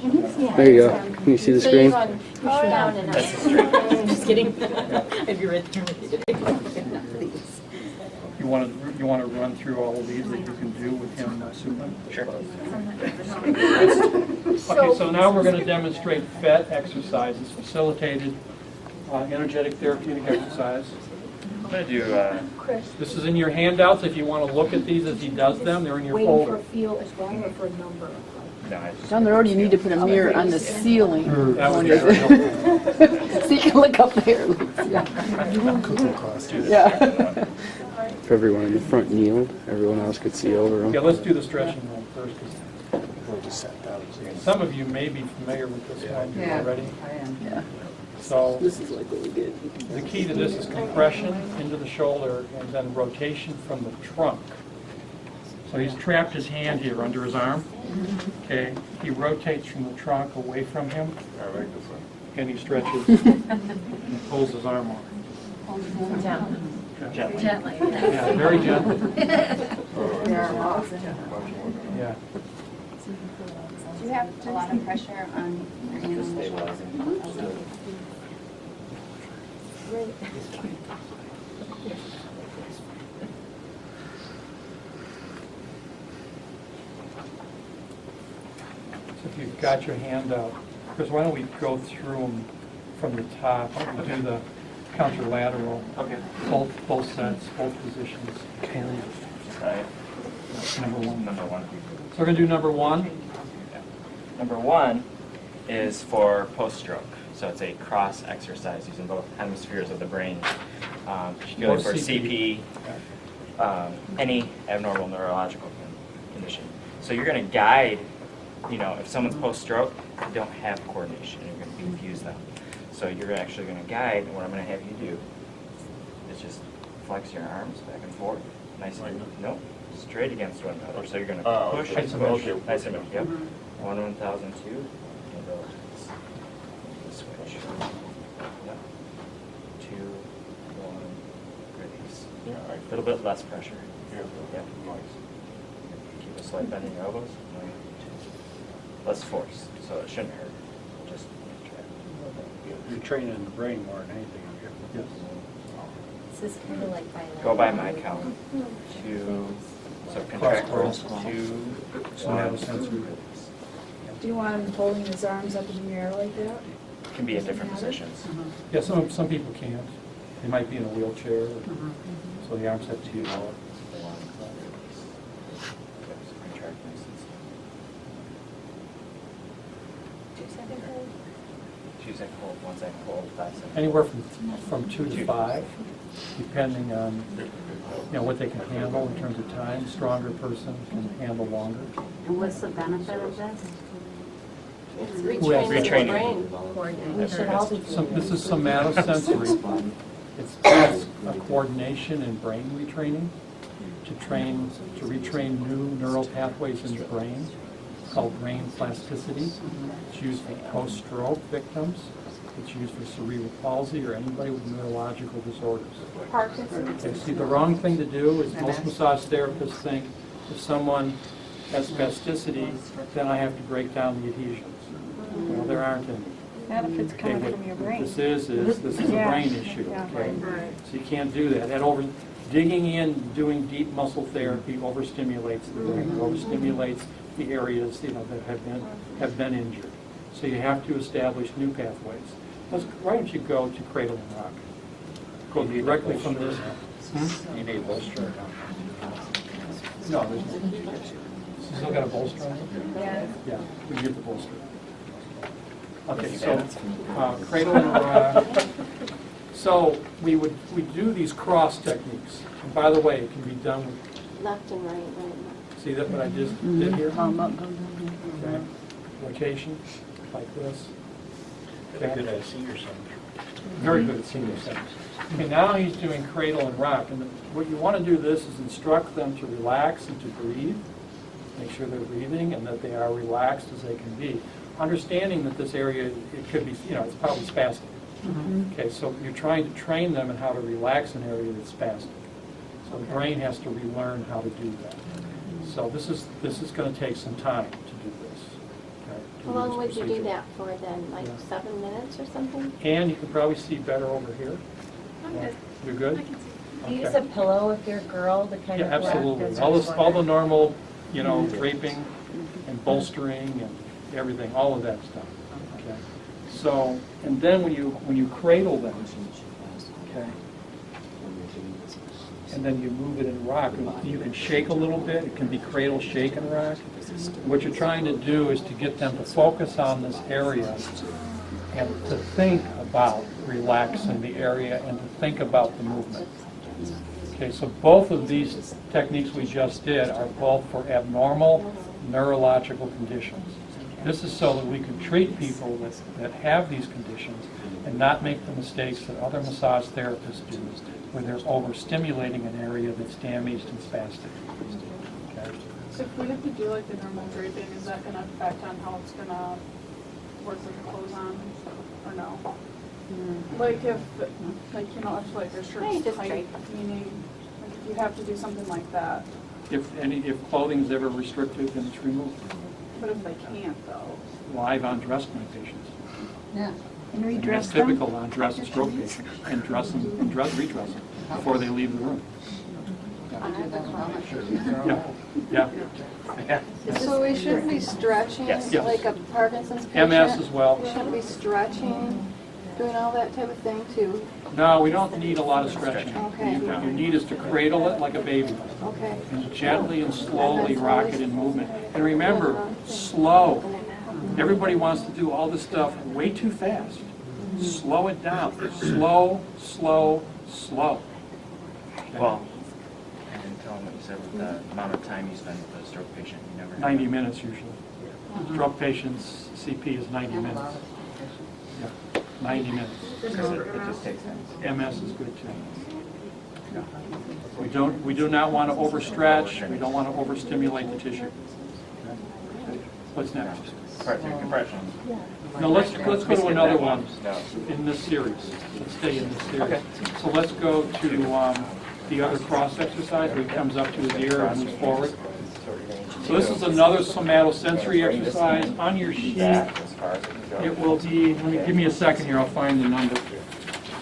There you go. Can you see the screen? Down and up. Just kidding. If you're right there. You want to run through all of these that you can do with him supine? Sure. Okay, so now we're going to demonstrate FET exercises, facilitated energetic therapeutic exercise. I'm going to do, This is in your handouts. If you want to look at these as he does them, they're in your Waiting for folder. a feel as well, or for a number? no, I just, Down the road, you need to put a mirror on the ceiling. That would be very helpful. So you can look up there. Yeah. let's do this. Yeah. If everyone in the front kneeled, everyone else could see over them. Okay, let's do the stretching one first. Some of you may be familiar with this one already. Yeah. So This is like what we did. the key to this is compression into the shoulder and then rotation from the trunk. So he's trapped his hand here under his arm. Okay, he rotates from the trunk away from him. And he stretches and pulls his arm off. Gently. Yeah, very gently. Yeah. Do you have a lot of pressure on your hand and shoulders? So if you've got your hand out, Chris, why don't we go through them from the top? We'll do the counterlateral. Okay. Both sets, both positions. Okay, Leah. Right. Number one. Number one. So we're going to do number one. Number one is for post-stroke. So it's a cross exercise using both hemispheres of the brain, particularly for CP, any abnormal neurological condition. So you're going to guide, if someone's post-stroke, they don't have coordination. You're going to confuse them. So you're actually going to guide, and what I'm going to have you do is just flex your arms back and forth, nice and straight against one another. So you're going to push and push, nice and yep. 1,002, and go switch. Yep. 2, 1, release. A little bit less pressure. Yep. Keep a slight bend in your elbows. 1, 2. Less force, so it shouldn't hurt. Just try. You're training the brain more than anything. Yes. This is kind of like bilateral. Go by my count. 2. So contract Cross. 2. Somatosensory. Do you want him holding his arms up in the air like that? Can be in different positions. Yeah, some people can't. They might be in a wheelchair, so the arms have to be lower. Contract nice and slow. 2 second hold. 2 second hold, 1 second hold, 5 seconds. Anywhere from 2 to 5, depending on what they can handle in terms of time. Stronger person can handle longer. And what's the benefit of this? It's Who has retraining the retraining? brain. We should all be doing This is somatosensory. It's a coordination and brain retraining to retrain new neural pathways in the brain. It's called brain plasticity. It's used for post-stroke victims. It's used for cerebral palsy or anybody with neurological disorders. Parkinson's. Okay, see, the wrong thing to do is most massage therapists think if someone has spasticity, then I have to break down the adhesions. Well, there aren't any. Not if it's Okay, coming what from your brain. this is a Yeah. brain issue, Yeah. okay? So you can't do that. Digging in, doing deep muscle therapy overstimulates the brain, overstimulates the areas, that have been injured. So you have to establish new pathways. Why don't you go to Cradle and Rock? Go directly from this. You need bolster. No, there's no. You still got a bolster on it? Yeah, we get the bolster. Okay, so Cradle and Rock. So we do these cross techniques. And by the way, it can be done with, Left and right. see that what I just did here? Palm up, palm down. Okay. Rotation, like this. Very good at senior center. Very good at senior centers. Okay, now he's doing Cradle and Rock. And what you want to do this is instruct them to relax and to breathe. Make sure they're breathing and that they are relaxed as they can be. Understanding that this area, it could be, it's probably spastic. Okay, so you're trying to train them in how to relax an area that's spastic. So the brain has to relearn how to do that. So this is going to take some time to do this. Okay, to do How this long would you do procedure. that for then, like 7 minutes or something? And you can probably see better over here. You're good? Do you use Okay. a pillow if you're a girl to kind Yeah, of wrap? absolutely. That's All what I was this, all the wondering. normal, you know, draping and bolstering and everything, all of that stuff. Okay. So, and then when you cradle them, okay, and then you move it in rock, you can shake a little bit. It can be cradle, shake, and rock. What you're trying to do is to get them to focus on this area and to think about relaxing the area and to think about the movement. Okay, so both of these techniques we just did are both for abnormal neurological conditions. This is so that we can treat people that have these conditions and not make the mistakes that other massage therapists do, where they're overstimulating an area that's damaged and spastic. Okay? So if we have to do like the normal draping, is that gonna affect on how it's gonna work with the clothes on, or no? Like if, like, you know, if like your Yeah, you shirt's just tight, drape. meaning, like if you have to do something like that, If clothing's ever restricted, then it's removed. but if they can't though? Well, I've undressed my patients. Yeah. And And redress it's them? typical to undress a stroke patient and dress them and redress them before they leave the room. Yeah, yeah. So we shouldn't be stretching, Yes. like a Parkinson's patient? MS as well. We shouldn't be stretching, doing all that type of thing too? No, we don't need a lot of stretching. Okay. What you need is to cradle it like a baby Okay. and gently and slowly rock it in movement. And remember, slow. Everybody wants to do all this stuff way too fast. Slow it down. Slow, slow, slow. Okay? Well, I didn't tell him what you said with the amount of time you spend with a stroke patient. You never know. 90 minutes usually. Stroke patients, CP is 90 minutes. Yeah, 90 minutes. Because it just takes time. MS is good too. Yeah. We do not want to overstretch. We don't want to overstimulate the tissue. Okay. What's next? Compression. No, let's go to another one No. in this series. Let's stay in this series. Okay. So let's go to the other cross exercise where he comes up to his ear and moves forward. So this is another somatosensory exercise. On your sheet, Back as far as it can go. it will be, give me a second here, I'll find the number.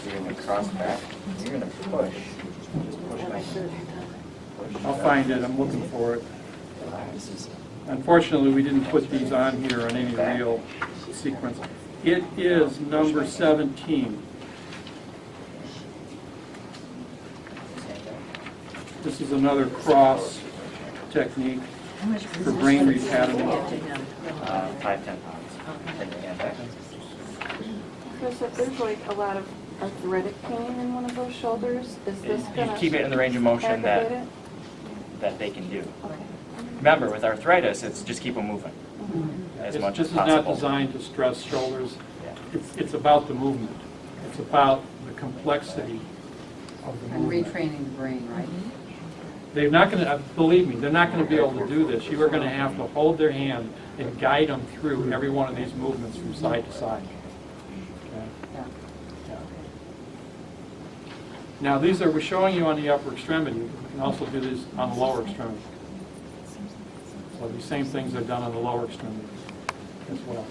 You're going to cross back. You're going to push. Just push my I'll find it, I'm looking for it. Unfortunately, we didn't put these on here on any real sequence. It is number 17. This is another cross technique for brain repatternment. 5-10 pounds. Take the hand back. Chris, if there's like a lot of arthritic pain in one of those shoulders, is this You gonna keep it in the range of motion aggravate that, it? that they can do. Okay. Remember, with arthritis, it's just keep them moving as This much as is not possible. designed to stress shoulders. Yeah. It's about the movement. It's about the complexity of the And movement. retraining the brain, right? They're not going to, believe me, they're not going to be able to do this. You are going to have to hold their hand and guide them through every one of these movements from side to side. Okay? Yeah. Yeah. Now, we're showing you on the upper extremity. We can also do this on the lower extremity. So these same things are done on the lower extremity as well.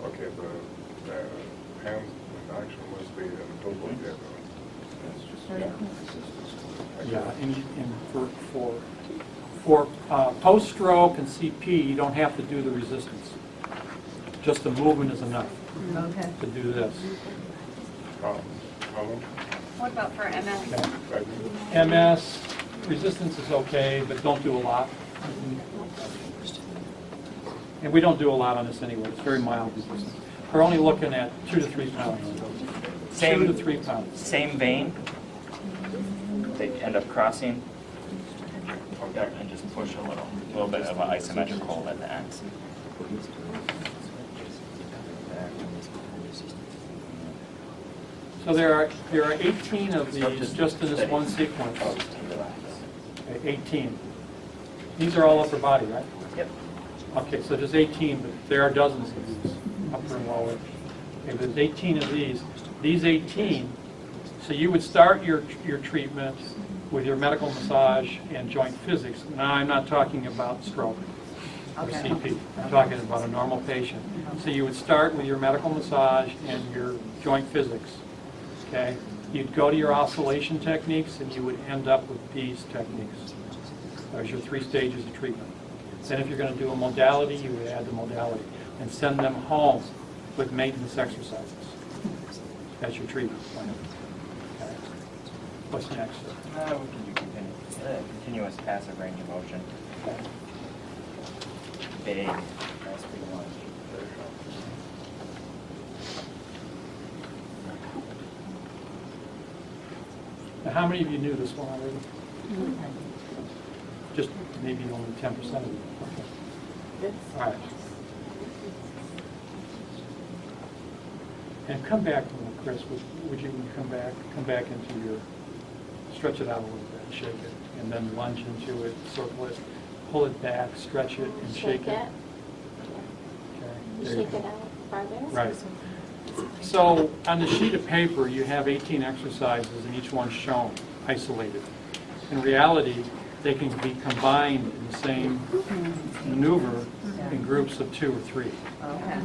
Okay. Okay, the hand action must be in a total gap. Yeah, and for post-stroke and CP, you don't have to do the resistance. Just the movement is enough Okay. to do this. How long? What about for MS? Okay. MS, resistance is okay, but don't do a lot. And we don't do a lot on this anyway. It's very mild resistance. We're only looking at 2 to 3 pounds. 2 to 3 pounds. Same vein. They end up crossing. And just push a little bit of an isometric hold at the ends. So there are 18 of these just in this one sequence. Oh, just relax. Okay, 18. These are all upper body, right? Yep. Okay, so there's 18, but there are dozens of these, upper and lower. Okay, there's 18 of these. These 18, so you would start your treatment with your medical massage and joint physics. Now, I'm not talking about stroke or Okay. CP. I'm talking about a normal patient. So you would start with your medical massage and your joint physics, okay? You'd go to your oscillation techniques, and you would end up with these techniques. There's your 3 stages of treatment. Then if you're going to do a modality, you would add the modality and send them home with maintenance exercises. That's your treatment plan. Okay. What's next? We can do continuous passive range of motion. Big, nice big one. Now, how many of you knew this one already? Just maybe only 10% of you. Okay. All right. And come back a little, Chris. Would you come back into your, stretch it out a little bit, shake it, and then lunge into it, circle it, pull it back, stretch it, and shake it. Okay. Okay. There you Shake go. it out farther. Right. So on the sheet of paper, you have 18 exercises, and each one's shown, isolated. In reality, they can be combined in the same maneuver in groups of 2 or 3. Okay.